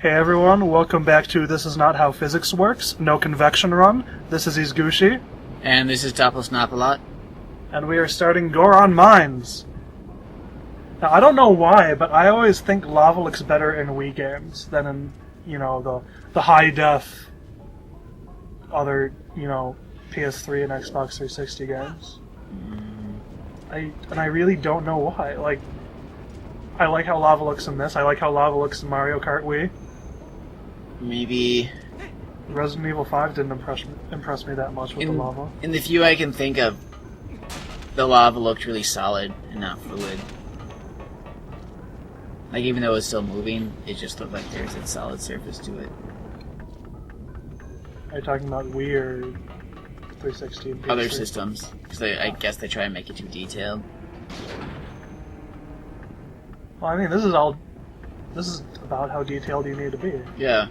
Hey everyone, welcome back to This Is Not How Physics Works, no convection run. This is Eesgooshee. And this is Topless-Not-A-Lot. And we are starting Goron Mines. Now, I don't know why, but I always think lava looks better in Wii games than in, the high-def other, PS3 and Xbox 360 games. I really don't know why. I like how lava looks in this. I like how lava looks in Mario Kart Wii. Maybe Resident Evil 5 didn't impress me that much with the lava. In the few I can think of, the lava looked really solid and not fluid. Like, even though it was still moving, it just looked like there was a solid surface to it. Are you talking about Wii or 360 and PS3? Other systems. Because I guess they try and make it too detailed. Well, I mean, this is about how detailed you need to be. Yeah.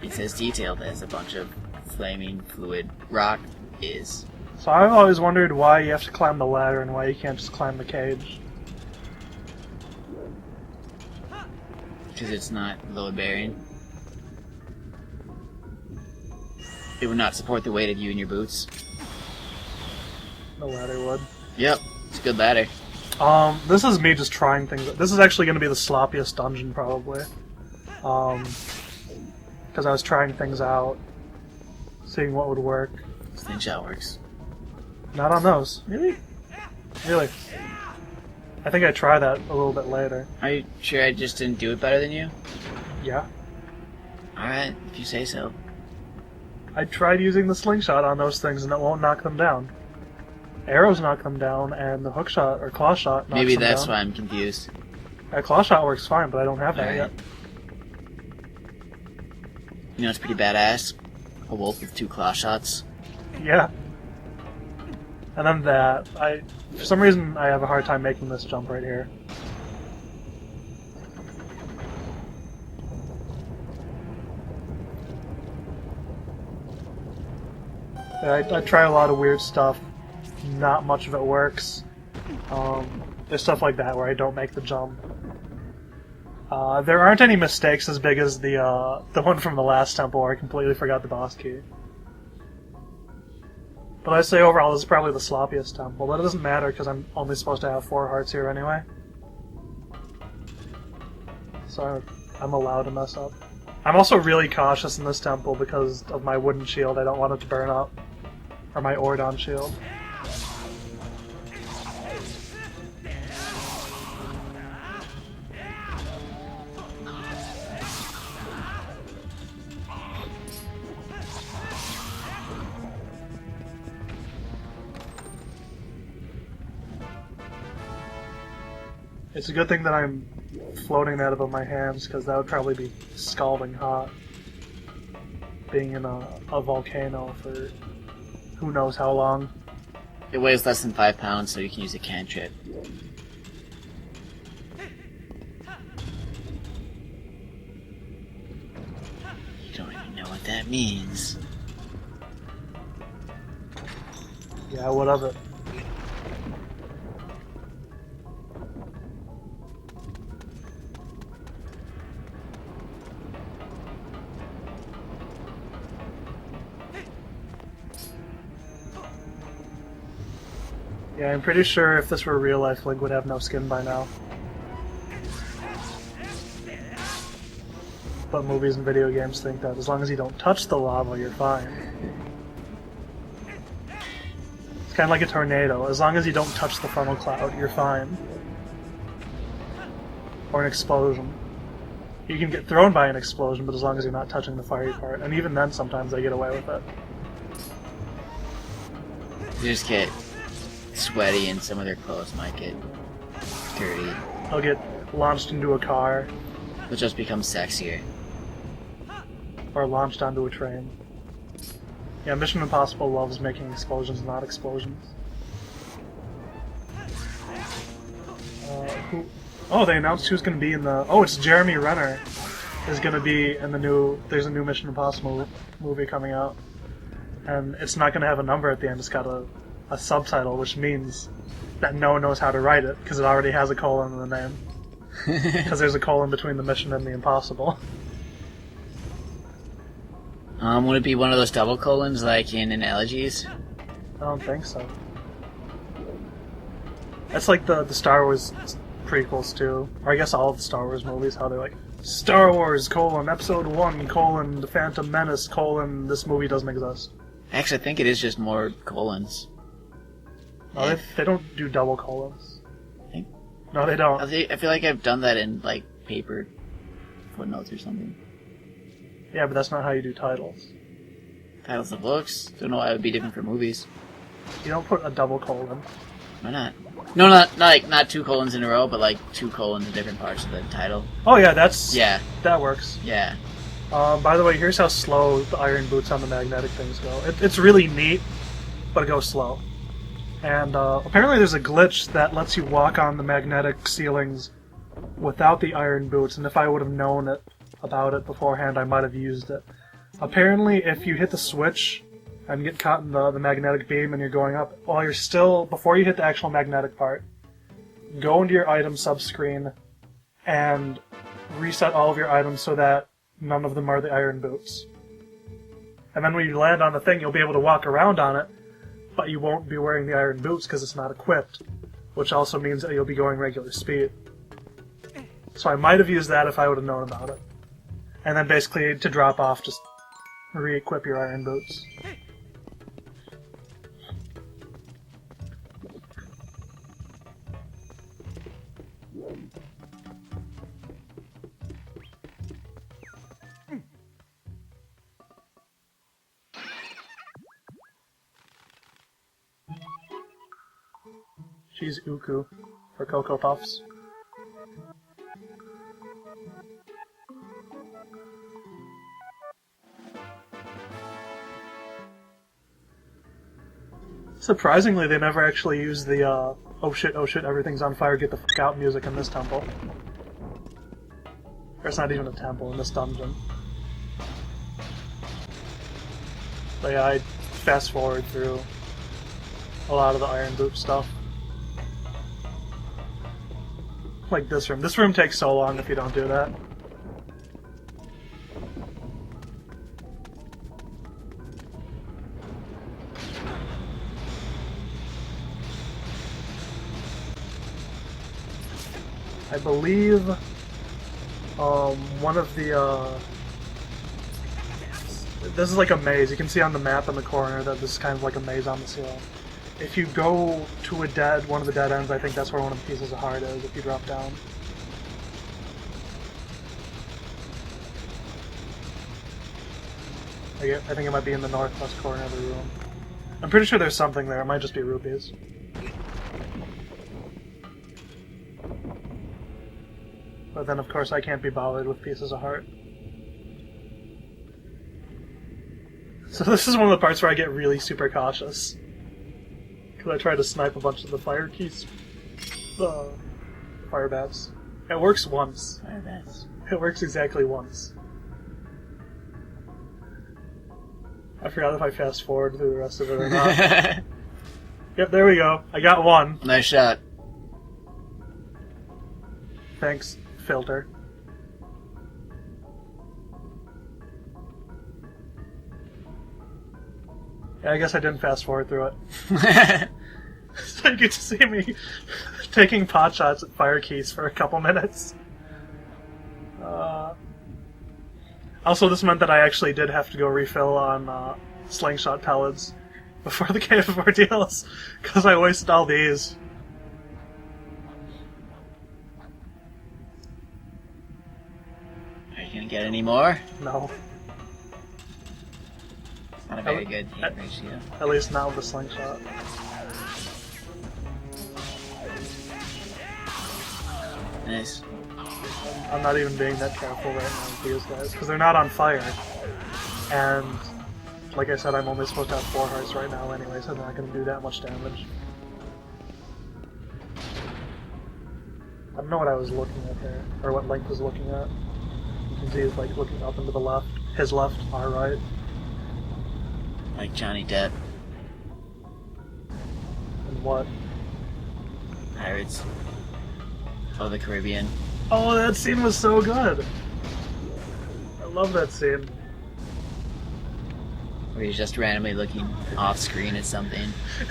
It's as detailed as a bunch of flaming fluid rock is. So I've always wondered why you have to climb the ladder and why you can't just climb the cage. Because it's not load bearing. It would not support the weight of you and your boots. The ladder would. Yep, it's a good ladder. This is me just trying things. This is actually going to be the sloppiest dungeon, probably. Because I was trying things out, seeing what would work. Slingshot works. Not on those. Really? Really? I think I try that a little bit later. Are you sure I just didn't do it better than you? Yeah. Alright, if you say so. I tried using the slingshot on those things and it won't knock them down. Arrows knock them down, and the hook shot or claw shot knocks them down. Maybe that's why I'm confused. Claw shot works fine, but I don't have that yet. You know, it's pretty badass. A wolf with 2 claw shots. Yeah. And then that. For some reason, I have a hard time making this jump right here. Yeah, I try a lot of weird stuff. Not much of it works. There's stuff like that where I don't make the jump. There aren't any mistakes as big as the one from the last temple where I completely forgot the boss key. But I'd say overall this is probably the sloppiest temple, but it doesn't matter because I'm only supposed to have 4 hearts here anyway. So I'm allowed to mess up. I'm also really cautious in this temple because of my wooden shield. I don't want it to burn up. Or my Ordon shield. It's a good thing that I'm floating that above my hands, because that would probably be scalding hot. Being in a volcano for who knows how long. It weighs less than 5 pounds, so you can use a cantrip. You don't even know what that means. Yeah, what of it? Yeah, I'm pretty sure if this were real life, Link would have no skin by now. But movies and video games think that as long as you don't touch the lava, you're fine. It's kind of like a tornado. As long as you don't touch the funnel cloud, you're fine. Or an explosion. You can get thrown by an explosion, but as long as you're not touching the fiery part. And even then, sometimes they get away with it. You just get sweaty and some of their clothes might get dirty. They'll get launched into a car. They'll just become sexier. Or launched onto a train. Yeah, Mission Impossible loves making explosions, not explosions. Oh, they announced who's going to be in the... Oh, it's Jeremy Renner is going to be in the new... There's a new Mission Impossible movie coming out. And it's not going to have a number at the end, it's got a subtitle, which means that no one knows how to write it, because it already has a colon in the name. Because there's a colon between the mission and the impossible. Would it be one of those double colons like in Analogies? I don't think so. That's like the Star Wars prequels too. Or I guess all of the Star Wars movies, how they're like, Star Wars, Episode 1, The Phantom Menace, this movie doesn't exist. Actually, I think it is just more colons. No, they don't do double colons. Think? No, they don't. I feel like I've done that in, like, paper footnotes or something. Yeah, but that's not how you do titles. Titles of books? Don't know why it would be different for movies. You don't put a double colon. Why not? No, not 2 colons in a row, but like 2 colons in different parts of the title. Oh yeah, that works. Yeah. By the way, here's how slow the iron boots on the magnetic things go. It's really neat, but it goes slow. And apparently there's a glitch that lets you walk on the magnetic ceilings without the iron boots, and if I would have known about it beforehand, I might have used it. Apparently, if you hit the switch and get caught in the magnetic beam and you're going up, while you're still, before you hit the actual magnetic part, go into your item subscreen and reset all of your items so that none of them are the iron boots. And then when you land on the thing, you'll be able to walk around on it, but you won't be wearing the iron boots because it's not equipped, which also means that you'll be going regular speed. So I might have used that if I would have known about it. And then basically, to drop off, just re-equip your iron boots. She's Uku for Cocoa Puffs. Surprisingly, they never actually use the oh shit, everything's on fire, get the fuck out music in this temple. Or it's not even a temple, in this dungeon. But yeah, I fast forward through a lot of the iron boot stuff. Like this room. This room takes so long if you don't do that. I believe one of the this is like a maze. You can see on the map in the corner that this is kind of like a maze on the ceiling. If you go to one of the dead ends, I think that's where one of the pieces of heart is, if you drop down. I think it might be in the northwest corner of the room. I'm pretty sure there's something there, it might just be rupees. But then of course I can't be bothered with pieces of heart. So this is one of the parts where I get really super cautious. I try to snipe a bunch of the fire Keese. Fire bats. It works once. Fire bats. It works exactly once. I forgot if I fast forward through the rest of it or not. Yep, there we go. I got one. Nice shot. Thanks, filter. Yeah, I guess I didn't fast forward through it. So you get to see me taking pot shots at fire Keese for a couple minutes. Also, this meant that I actually did have to go refill on slingshot pellets before the Cave of Ordeals, because I wasted all these. Are you gonna get any more? No. Not a very good hit ratio. At least not with the slingshot. Nice. I'm not even being that careful right now with these guys, because they're not on fire. And, like I said, I'm only supposed to have 4 hearts right now anyway, so they're not going to do that much damage. I don't know what I was looking at there, or what Link was looking at. You can see he's like looking up and to the left, his left, our right. Like Johnny Depp. And what? Pirates of the Caribbean. Oh, that scene was so good. I love that scene. Where he's just randomly looking off screen at something.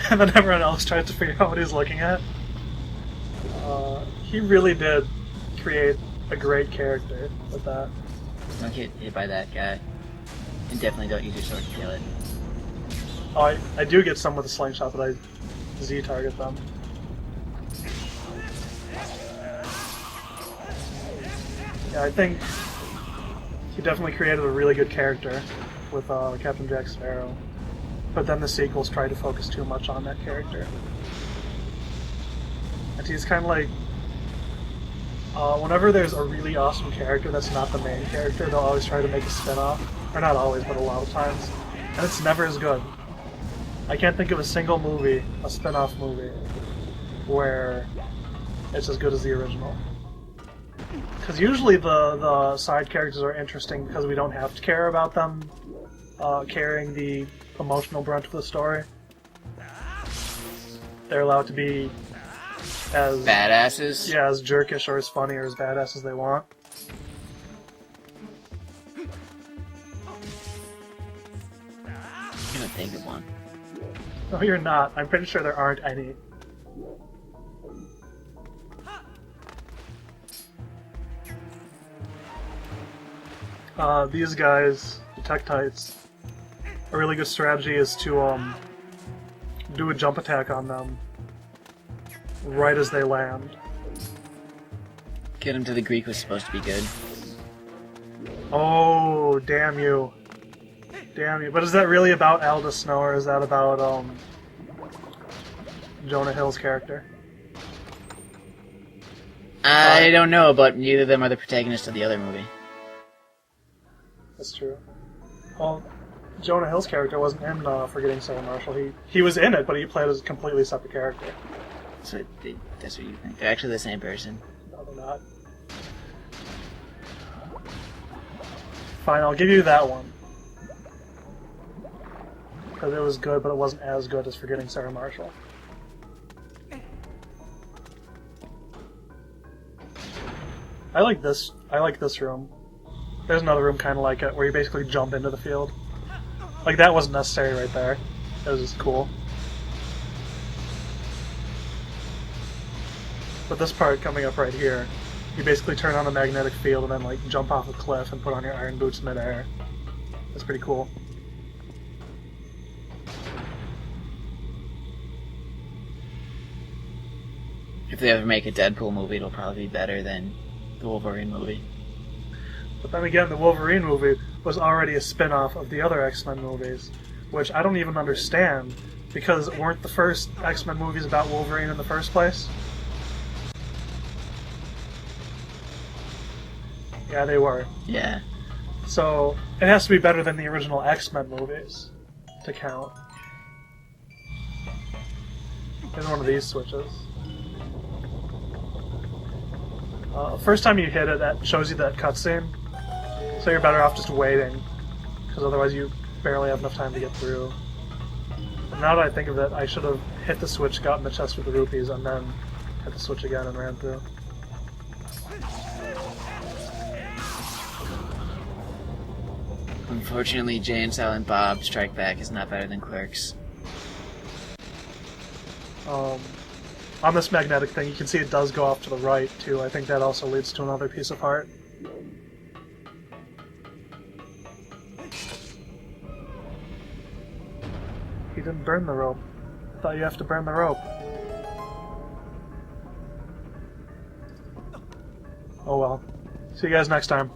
And then everyone else tries to figure out what he's looking at. He really did create a great character with that. Don't get hit by that guy. And definitely don't use your sword to kill it. Oh, I do get some with a slingshot, but I Z-target them. Yeah, I think he definitely created a really good character with Captain Jack Sparrow. But then the sequels tried to focus too much on that character. And he's kind of like... whenever there's a really awesome character that's not the main character, they'll always try to make a spin-off. Or not always, but a lot of times. And it's never as good. I can't think of a single movie, a spin-off movie, where it's as good as the original. Because usually the side characters are interesting because we don't have to care about them carrying the emotional brunt of the story. They're allowed to be as... badasses? Yeah, as jerkish or as funny or as badass as they want. I'm gonna think of one. No, you're not. I'm pretty sure there aren't any. These guys, the Tektites, a really good strategy is to do a jump attack on them right as they land. Get him to the Greek was supposed to be good. Oh, damn you. Damn you. But is that really about Aldous Snow, or is that about Jonah Hill's character? I don't know, but neither of them are the protagonists of the other movie. That's true. Well, Jonah Hill's character wasn't in Forgetting Sarah Marshall. He was in it, but he played as a completely separate character. So that's what you think. They're actually the same person. No, they're not. Fine, I'll give you that one. Because it was good, but it wasn't as good as Forgetting Sarah Marshall. I like this room. There's another room kind of like it, where you basically jump into the field. Like, that wasn't necessary right there. It was just cool. But this part coming up right here, you basically turn on a magnetic field and then, like, jump off a cliff and put on your iron boots midair. That's pretty cool. If they ever make a Deadpool movie, it'll probably be better than the Wolverine movie. But then again, the Wolverine movie was already a spin-off of the other X-Men movies, which I don't even understand, because weren't the first X-Men movies about Wolverine in the first place? Yeah, they were. Yeah. So, it has to be better than the original X-Men movies to count. Here's one of these switches. First time you hit it, that shows you that cutscene. So you're better off just waiting, because otherwise you barely have enough time to get through. And now that I think of it, I should have hit the switch, gotten the chest with the rupees, and then hit the switch again and ran through. Unfortunately, Jay and Silent Bob Strike Back is not better than Clerks. On this magnetic thing, you can see it does go off to the right, too. I think that also leads to another piece of heart. He didn't burn the rope. I thought you have to burn the rope. Oh well. See you guys next time.